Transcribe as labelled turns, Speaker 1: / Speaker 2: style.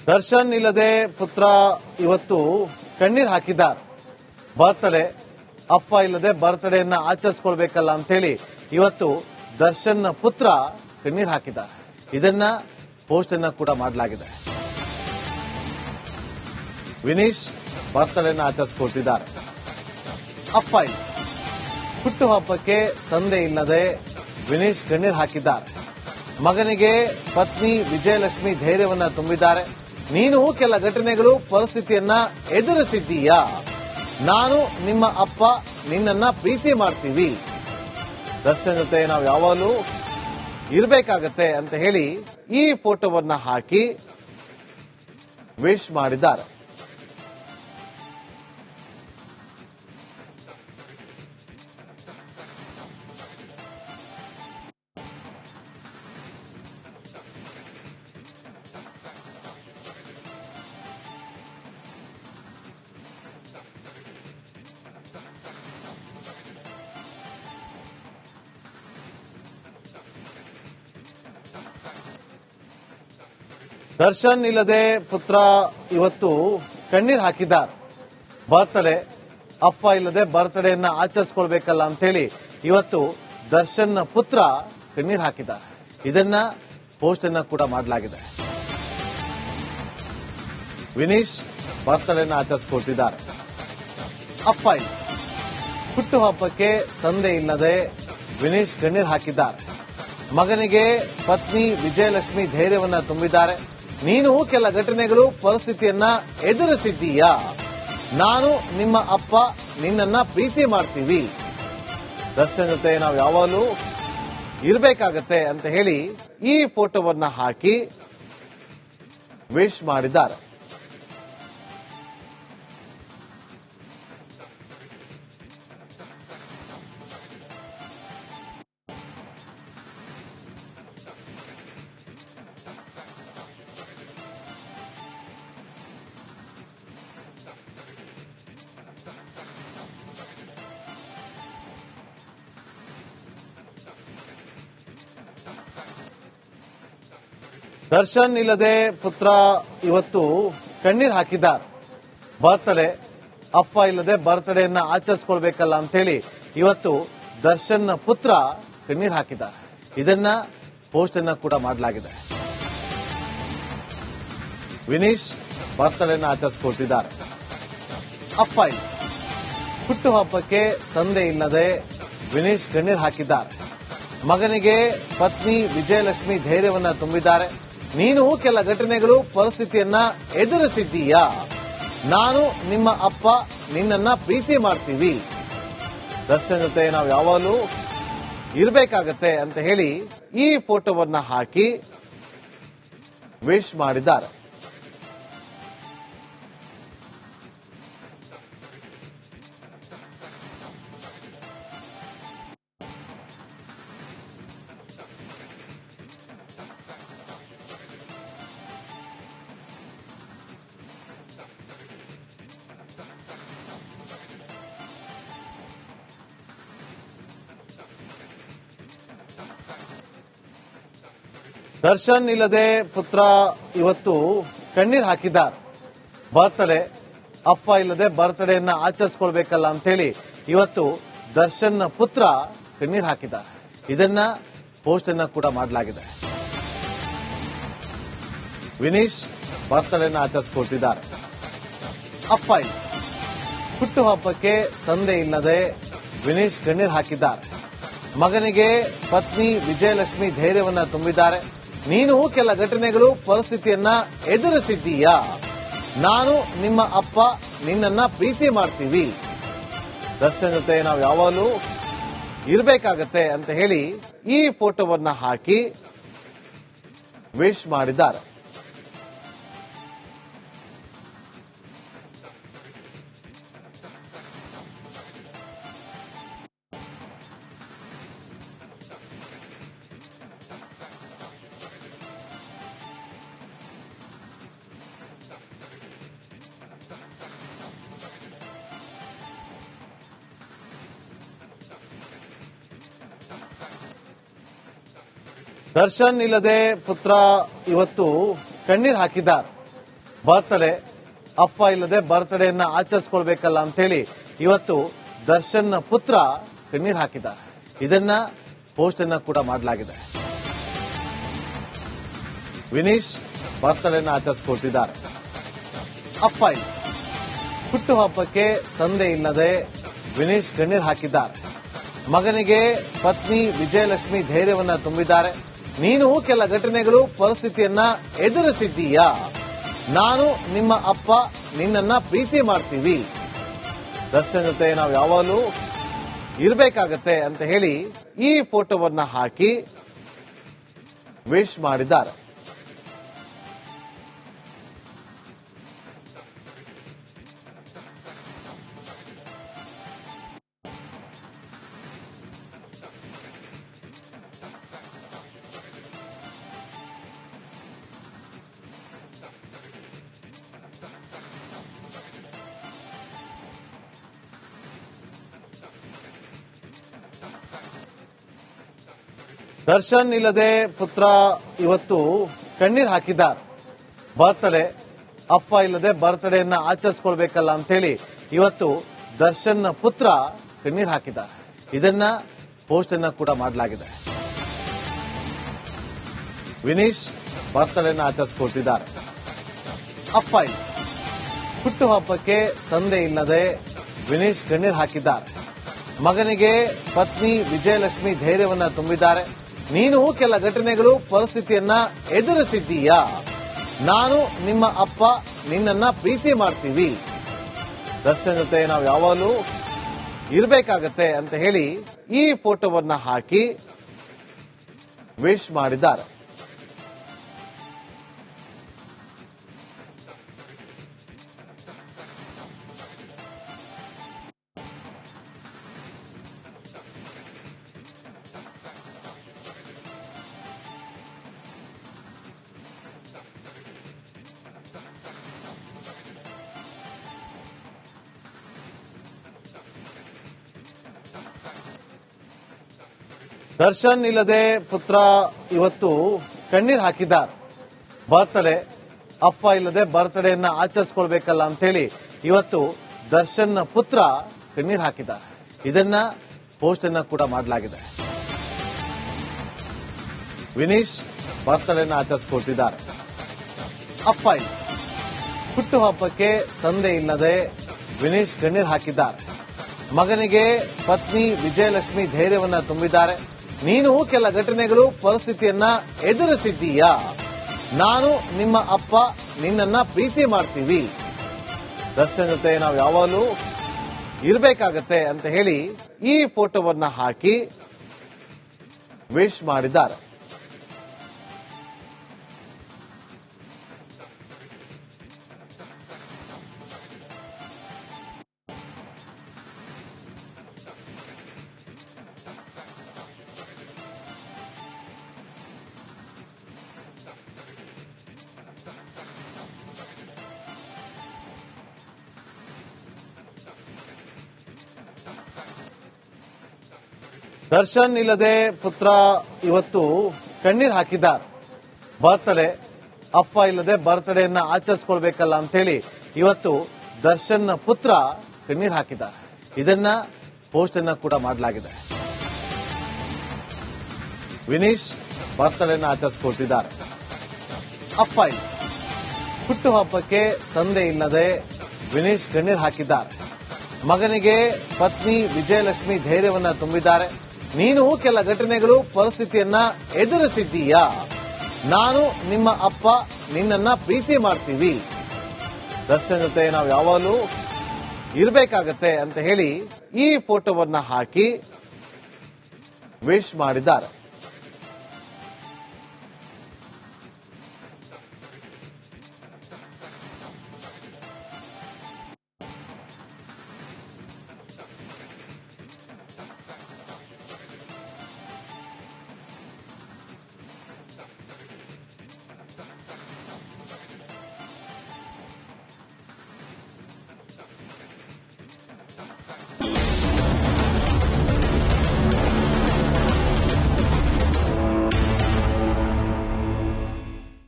Speaker 1: ದರ್ಶನ್ ಇಲ್ಲದೆ ಪುತ್ರ ಇವತ್ತು ಕಣ್ಣೀರ್ ಹಾಕಿದ್ದಾರೆ. ಬರ್ತ್ಡೇ ಅಪ್ಪ ಇಲ್ಲದೆ ಬರ್ತ್ಡೇಯನ್ನ ಆಚರಿಸಿಕೊಳ್ಬೇಕಲ್ಲ ಅಂತೇಳಿ ಇವತ್ತು ದರ್ಶನ್ ಪುತ್ರ ಕಣ್ಣೀರ್ ಹಾಕಿದ್ದಾರೆ. ಇದನ್ನ ಪೋಸ್ಟ್ ಅನ್ನ ಕೂಡ ಮಾಡಲಾಗಿದೆ. ವಿನೀಶ್ ಬರ್ತ್ಡೇನ ಆಚರಿಸಿಕೊಳ್ತಿದ್ದಾರೆ. ಅಪ್ಪ ಇಲ್ಲ, ಹುಟ್ಟುಹಬ್ಬಕ್ಕೆ ತಂದೆ ಇಲ್ಲದೆ ವಿನೀಶ್ ಕಣ್ಣೀರ್ ಹಾಕಿದ್ದಾರೆ. ಮಗನಿಗೆ ಪತ್ನಿ ವಿಜಯಲಕ್ಷ್ಮಿ ಧೈರ್ಯವನ್ನ ತುಂಬಿದ್ದಾರೆ. ನೀನು ಕೆಲ ಘಟನೆಗಳು ಪರಿಸ್ಥಿತಿಯನ್ನ ಎದುರಿಸಿದ್ದೀಯಾ, ನಾನು ನಿಮ್ಮ ಅಪ್ಪ ನಿನ್ನನ್ನ ಪ್ರೀತಿ ಮಾಡ್ತೀವಿ, ದರ್ಶನ್ ಜೊತೆ ನಾವು ಯಾವಾಗಲೂ ಇರಬೇಕಾಗತ್ತೆ ಅಂತ ಹೇಳಿ ಈ ಫೋಟೋವನ್ನ ಹಾಕಿ ವಿಶ್ ಮಾಡಿದ್ದಾರೆ. ದರ್ಶನ್ ಇಲ್ಲದೆ ಪುತ್ರ ಇವತ್ತು ಕಣ್ಣೀರ್ ಹಾಕಿದ್ದಾರೆ. ಬರ್ತ್ಡೇ ಅಪ್ಪ ಇಲ್ಲದೆ ಬರ್ತ್ಡೇಯನ್ನ ಆಚರಿಸಿಕೊಳ್ಬೇಕಲ್ಲ ಅಂತೇಳಿ ಇವತ್ತು ದರ್ಶನ್ ಪುತ್ರ ಕಣ್ಣೀರ್ ಹಾಕಿದ್ದಾರೆ. ಇದನ್ನ ಪೋಸ್ಟ್ ಅನ್ನ ಕೂಡ ಮಾಡಲಾಗಿದೆ. ವಿನೀಶ್ ಬರ್ತ್ಡೇನ ಆಚರಿಸಿಕೊಳ್ತಿದ್ದಾರೆ. ಅಪ್ಪ ಇಲ್ಲ, ಹುಟ್ಟುಹಬ್ಬಕ್ಕೆ ತಂದೆ ಇಲ್ಲದೆ ವಿನೀಶ್ ಕಣ್ಣೀರ್ ಹಾಕಿದ್ದಾರೆ. ಮಗನಿಗೆ ಪತ್ನಿ ವಿಜಯಲಕ್ಷ್ಮಿ ಧೈರ್ಯವನ್ನ ತುಂಬಿದ್ದಾರೆ. ನೀನು ಕೆಲ ಘಟನೆಗಳು ಪರಿಸ್ಥಿತಿಯನ್ನ ಎದುರಿಸಿದ್ದೀಯಾ, ನಾನು ನಿಮ್ಮ ಅಪ್ಪ ನಿನ್ನನ್ನ ಪ್ರೀತಿ ಮಾಡ್ತೀವಿ, ದರ್ಶನ್ ಜೊತೆ ನಾವು ಯಾವಾಗಲೂ ಇರಬೇಕಾಗತ್ತೆ ಅಂತ ಹೇಳಿ ಈ ಫೋಟೋವನ್ನ ಹಾಕಿ ವಿಶ್ ಮಾಡಿದ್ದಾರೆ. ದರ್ಶನ್ ಇಲ್ಲದೆ ಪುತ್ರ ಇವತ್ತು ಕಣ್ಣೀರ್ ಹಾಕಿದ್ದಾರೆ. ಬರ್ತ್ಡೇ ಅಪ್ಪ ಇಲ್ಲದೆ ಬರ್ತ್ಡೇಯನ್ನ ಆಚರಿಸಿಕೊಳ್ಬೇಕಲ್ಲ ಅಂತೇಳಿ ಇವತ್ತು ದರ್ಶನ್ ಪುತ್ರ ಕಣ್ಣೀರ್ ಹಾಕಿದ್ದಾರೆ. ಇದನ್ನ ಪೋಸ್ಟ್ ಅನ್ನ ಕೂಡ ಮಾಡಲಾಗಿದೆ. ವಿನೀಶ್ ಬರ್ತ್ಡೇನ ಆಚರಿಸಿಕೊಳ್ತಿದ್ದಾರೆ. ಅಪ್ಪ ಇಲ್ಲ, ಹುಟ್ಟುಹಬ್ಬಕ್ಕೆ ತಂದೆ ಇಲ್ಲದೆ ವಿನೀಶ್ ಕಣ್ಣೀರ್ ಹಾಕಿದ್ದಾರೆ. ಮಗನಿಗೆ ಪತ್ನಿ ವಿಜಯಲಕ್ಷ್ಮಿ ಧೈರ್ಯವನ್ನ ತುಂಬಿದ್ದಾರೆ. ನೀನು ಕೆಲ ಘಟನೆಗಳು ಪರಿಸ್ಥಿತಿಯನ್ನ ಎದುರಿಸಿದ್ದೀಯಾ, ನಾನು ನಿಮ್ಮ ಅಪ್ಪ ನಿನ್ನನ್ನ ಪ್ರೀತಿ ಮಾಡ್ತೀವಿ, ದರ್ಶನ್ ಜೊತೆ ನಾವು ಯಾವಾಗಲೂ ಇರಬೇಕಾಗತ್ತೆ ಅಂತ ಹೇಳಿ ಈ ಫೋಟೋವನ್ನ ಹಾಕಿ ವಿಶ್ ಮಾಡಿದ್ದಾರೆ. ದರ್ಶನ್ ಇಲ್ಲದೆ ಪುತ್ರ ಇವತ್ತು ಕಣ್ಣೀರ್ ಹಾಕಿದ್ದಾರೆ. ಬರ್ತ್ಡೇ ಅಪ್ಪ ಇಲ್ಲದೆ ಬರ್ತ್ಡೇಯನ್ನ ಆಚರಿಸಿಕೊಳ್ಬೇಕಲ್ಲ ಅಂತೇಳಿ ಇವತ್ತು ದರ್ಶನ್ ಪುತ್ರ ಕಣ್ಣೀರ್ ಹಾಕಿದ್ದಾರೆ. ಇದನ್ನ ಪೋಸ್ಟ್ ಅನ್ನ ಕೂಡ ಮಾಡಲಾಗಿದೆ. ವಿನೀಶ್ ಬರ್ತ್ಡೇನ ಆಚರಿಸಿಕೊಳ್ತಿದ್ದಾರೆ. ಅಪ್ಪ ಇಲ್ಲ, ಹುಟ್ಟುಹಬ್ಬಕ್ಕೆ ತಂದೆ ಇಲ್ಲದೆ ವಿನೀಶ್ ಕಣ್ಣೀರ್ ಹಾಕಿದ್ದಾರೆ. ಮಗನಿಗೆ ಪತ್ನಿ ವಿಜಯಲಕ್ಷ್ಮಿ ಧೈರ್ಯವನ್ನ ತುಂಬಿದ್ದಾರೆ. ನೀನು ಕೆಲ ಘಟನೆಗಳು ಪರಿಸ್ಥಿತಿಯನ್ನ ಎದುರಿಸಿದ್ದೀಯಾ, ನಾನು ನಿಮ್ಮ ಅಪ್ಪ ನಿನ್ನನ್ನ ಪ್ರೀತಿ ಮಾಡ್ತೀವಿ, ದರ್ಶನ್ ಜೊತೆ ನಾವು ಯಾವಾಗಲೂ ಇರಬೇಕಾಗತ್ತೆ ಅಂತ ಹೇಳಿ ಈ ಫೋಟೋವನ್ನ ಹಾಕಿ ವಿಶ್ ಮಾಡಿದ್ದಾರೆ. ದರ್ಶನ್ ಇಲ್ಲದೆ ಪುತ್ರ ಇವತ್ತು ಕಣ್ಣೀರ್ ಹಾಕಿದ್ದಾರೆ. ಬರ್ತ್ಡೇ ಅಪ್ಪ ಇಲ್ಲದೆ ಬರ್ತ್ಡೇಯನ್ನ ಆಚರಿಸ್ಕೊಳ್ಬೇಕಲ್ಲ ಅಂತೇಳಿ ಇವತ್ತು ದರ್ಶನ್ ಪುತ್ರ ಕಣ್ಣೀರ್ ಹಾಕಿದ್ದಾರೆ. ಇದನ್ನ ಪೋಸ್ಟ್ ಅನ್ನ ಕೂಡ ಮಾಡಲಾಗಿದೆ. ವಿನೀಶ್ ಬರ್ತ್ಡೇನ ಆಚರಿಸಿಕೊಳ್ತಿದ್ದಾರೆ. ಅಪ್ಪ ಇಲ್ಲ, ಹುಟ್ಟುಹಬ್ಬಕ್ಕೆ ತಂದೆ ಇಲ್ಲದೆ ವಿನೀಶ್ ಕಣ್ಣೀರ್ ಹಾಕಿದ್ದಾರೆ. ಮಗನಿಗೆ ಪತ್ನಿ ವಿಜಯಲಕ್ಷ್ಮಿ ಧೈರ್ಯವನ್ನ ತುಂಬಿದ್ದಾರೆ. ನೀನು ಕೆಲ ಘಟನೆಗಳು ಪರಿಸ್ಥಿತಿಯನ್ನ ಎದುರಿಸಿದ್ದೀಯಾ, ನಾನು ನಿಮ್ಮ ಅಪ್ಪ ನಿನ್ನನ್ನ ಪ್ರೀತಿ ಮಾಡ್ತೀವಿ, ದರ್ಶನ್ ಜೊತೆ ನಾವು ಯಾವಾಗಲೂ ಇರಬೇಕಾಗತ್ತೆ ಅಂತ ಹೇಳಿ ಈ ಫೋಟೋವನ್ನ ಹಾಕಿ ವಿಶ್ ಮಾಡಿದ್ದಾರೆ. ದರ್ಶನ್ ಇಲ್ಲದೆ ಪುತ್ರ ಇವತ್ತು ಕಣ್ಣೀರ್ ಹಾಕಿದ್ದಾರೆ. ಬರ್ತ್ಡೇ ಅಪ್ಪ ಇಲ್ಲದೆ ಬರ್ತ್ಡೇಯನ್ನ ಆಚರಿಸ್ಕೊಳ್ಬೇಕಲ್ಲ ಅಂತೇಳಿ ಇವತ್ತು ದರ್ಶನ್ ಪುತ್ರ ಕಣ್ಣೀರ್ ಹಾಕಿದ್ದಾರೆ. ಇದನ್ನ ಪೋಸ್ಟ್ ಅನ್ನ ಕೂಡ ಮಾಡಲಾಗಿದೆ. ವಿನೀಶ್ ಬರ್ತ್ಡೇನ ಆಚರಿಸಿಕೊಳ್ತಿದ್ದಾರೆ. ಅಪ್ಪ ಇಲ್ಲ, ಹುಟ್ಟುಹಬ್ಬಕ್ಕೆ ತಂದೆ ಇಲ್ಲದೆ ವಿನೀಶ್ ಕಣ್ಣೀರ್ ಹಾಕಿದ್ದಾರೆ. ಮಗನಿಗೆ ಪತ್ನಿ ವಿಜಯಲಕ್ಷ್ಮಿ ಧೈರ್ಯವನ್ನ ತುಂಬಿದ್ದಾರೆ. ನೀನು ಕೆಲ ಘಟನೆಗಳು ಪರಿಸ್ಥಿತಿಯನ್ನ ಎದುರಿಸಿದ್ದೀಯಾ, ನಾನು ನಿಮ್ಮ ಅಪ್ಪ ನಿನ್ನನ್ನ ಪ್ರೀತಿ ಮಾಡ್ತೀವಿ, ದರ್ಶನ್ ಜೊತೆ ನಾವು ಯಾವಾಗಲೂ ಇರಬೇಕಾಗತ್ತೆ ಅಂತ ಹೇಳಿ ಈ ಫೋಟೋವನ್ನ ಹಾಕಿ ವಿಶ್ ಮಾಡಿದ್ದಾರೆ. ದರ್ಶನ್ ಇಲ್ಲದೆ ಪುತ್ರ ಇವತ್ತು ಕಣ್ಣೀರ್ ಹಾಕಿದ್ದಾರೆ. ಬರ್ತ್ಡೇ ಅಪ್ಪ ಇಲ್ಲದೆ ಬರ್ತ್ಡೇಯನ್ನ ಆಚರಿಸ್ಕೊಳ್ಬೇಕಲ್ಲ ಅಂತೇಳಿ ಇವತ್ತು ದರ್ಶನ್ ಪುತ್ರ ಕಣ್ಣೀರ್ ಹಾಕಿದ್ದಾರೆ. ಇದನ್ನ ಪೋಸ್ಟ್ ಅನ್ನ ಕೂಡ ಮಾಡಲಾಗಿದೆ. ವಿನೀಶ್ ಬರ್ತ್ಡೇನ ಆಚರಿಸಿಕೊಳ್ತಿದ್ದಾರೆ. ಅಪ್ಪ ಇಲ್ಲ, ಹುಟ್ಟುಹಬ್ಬಕ್ಕೆ ತಂದೆ ಇಲ್ಲದೆ ವಿನೀಶ್ ಕಣ್ಣೀರ್ ಹಾಕಿದ್ದಾರೆ. ಮಗನಿಗೆ ಪತ್ನಿ ವಿಜಯಲಕ್ಷ್ಮಿ ಧೈರ್ಯವನ್ನ ತುಂಬಿದ್ದಾರೆ. ನೀನು ಕೆಲ ಘಟನೆಗಳು ಪರಿಸ್ಥಿತಿಯನ್ನ ಎದುರಿಸಿದ್ದೀಯಾ, ನಾನು ನಿಮ್ಮ ಅಪ್ಪ ನಿನ್ನನ್ನ ಪ್ರೀತಿ ಮಾಡ್ತೀವಿ, ದರ್ಶನ್ ಜೊತೆ ನಾವು ಯಾವಾಗಲೂ ಇರಬೇಕಾಗತ್ತೆ ಅಂತ ಹೇಳಿ ಈ ಫೋಟೋವನ್ನ ಹಾಕಿ ವಿಶ್ ಮಾಡಿದ್ದಾರೆ. ದರ್ಶನ್ ಇಲ್ಲದೆ ಪುತ್ರ ಇವತ್ತು ಕಣ್ಣೀರ್ ಹಾಕಿದ್ದಾರೆ. ಬರ್ತ್ಡೇ ಅಪ್ಪ ಇಲ್ಲದೆ ಬರ್ತ್ಡೇಯನ್ನ ಆಚರಿಸ್ಕೊಳ್ಬೇಕಲ್ಲ ಅಂತೇಳಿ ಇವತ್ತು ದರ್ಶನ್ ಪುತ್ರ ಕಣ್ಣೀರ್ ಹಾಕಿದ್ದಾರೆ. ಇದನ್ನ ಪೋಸ್ಟ್ ಅನ್ನ ಕೂಡ ಮಾಡಲಾಗಿದೆ. ವಿನೀಶ್ ಬರ್ತ್ಡೇನ ಆಚರಿಸಿಕೊಳ್ತಿದ್ದಾರೆ. ಅಪ್ಪ ಇಲ್ಲ, ಹುಟ್ಟುಹಬ್ಬಕ್ಕೆ ತಂದೆ ಇಲ್ಲದೆ ವಿನೀಶ್ ಕಣ್ಣೀರ್ ಹಾಕಿದ್ದಾರೆ. ಮಗನಿಗೆ ಪತ್ನಿ ವಿಜಯಲಕ್ಷ್ಮಿ ಧೈರ್ಯವನ್ನ ತುಂಬಿದ್ದಾರೆ. ನೀನು ಕೆಲ ಘಟನೆಗಳು ಪರಿಸ್ಥಿತಿಯನ್ನ ಎದುರಿಸಿದ್ದೀಯಾ, ನಾನು ನಿಮ್ಮ ಅಪ್ಪ ನಿನ್ನನ್ನ ಪ್ರೀತಿ ಮಾಡ್ತೀವಿ, ದರ್ಶನ್ ಜೊತೆ ನಾವು ಯಾವಾಗಲೂ ಇರಬೇಕಾಗತ್ತೆ ಅಂತ ಹೇಳಿ ಈ ಫೋಟೋವನ್ನ ಹಾಕಿ ವಿಶ್ ಮಾಡಿದ್ದಾರೆ.